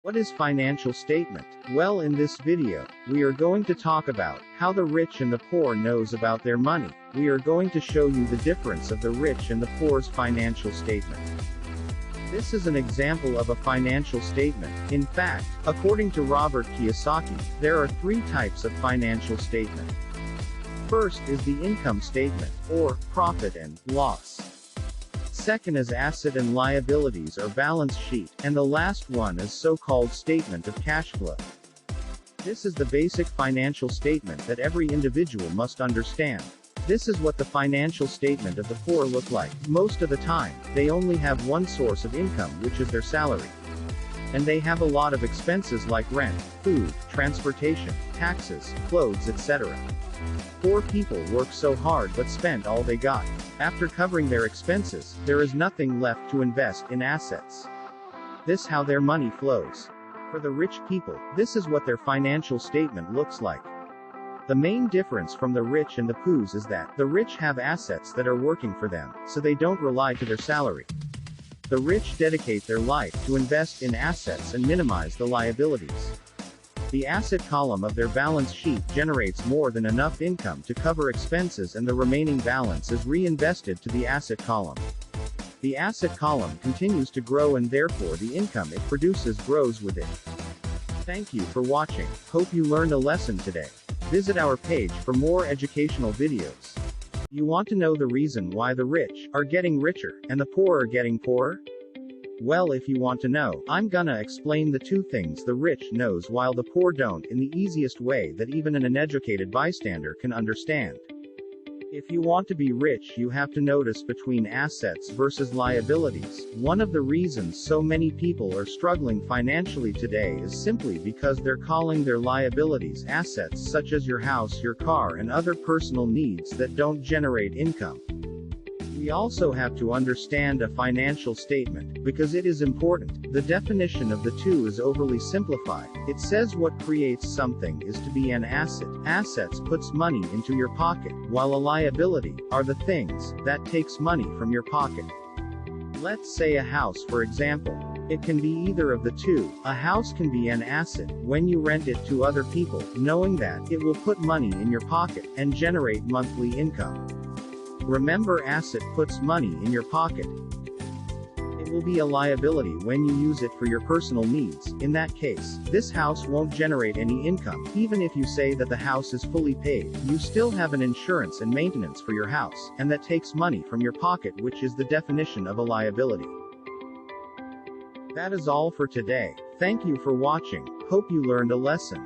What is financial statement? Well, in this video, we are going to talk about how the rich and the poor knows about their money. We are going to show you the difference of the rich and the poor's financial statement. This is an example of a financial statement. In fact, according to Robert Kiyosaki, there are three types of financial statement. First is the income statement, or profit and loss. Second is asset and liabilities or balance sheet, and the last one is so-called statement of cash flow. This is the basic financial statement that every individual must understand. This is what the financial statement of the poor look like. Most of the time, they only have one source of income, which is their salary. And they have a lot of expenses like rent, food, transportation, taxes, clothes, etc. Poor people work so hard but spend all they got. After covering their expenses, there is nothing left to invest in assets. This is how their money flows. For the rich people, this is what their financial statement looks like. The main difference from the rich and the poors is that the rich have assets that are working for them, so they don't rely to their salary. The rich dedicate their life to invest in assets and minimize the liabilities. The asset column of their balance sheet generates more than enough income to cover expenses, and the remaining balance is reinvested to the asset column. The asset column continues to grow, and therefore the income it produces grows with it. Thank you for watching. Hope you learned a lesson today. Visit our page for more educational videos. You want to know the reason why the rich are getting richer and the poor are getting poorer? Well, if you want to know, I'm gonna explain the two things the rich knows while the poor don't in the easiest way that even an uneducated bystander can understand. If you want to be rich, you have to notice between assets versus liabilities. One of the reasons so many people are struggling financially today is simply because they're calling their liabilities assets, such as your house, your car, and other personal needs that don't generate income. We also have to understand a financial statement, because it is important. The definition of the two is overly simplified. It says what creates something is to be an asset. Assets puts money into your pocket, while a liability are the things that takes money from your pocket. Let's say a house, for example. It can be either of the two. A house can be an asset when you rent it to other people, knowing that it will put money in your pocket and generate monthly income. Remember, asset puts money in your pocket. It will be a liability when you use it for your personal needs. In that case, this house won't generate any income. Even if you say that the house is fully paid, you still have an insurance and maintenance for your house, and that takes money from your pocket, which is the definition of a liability. That is all for today. Thank you for watching. Hope you learned a lesson.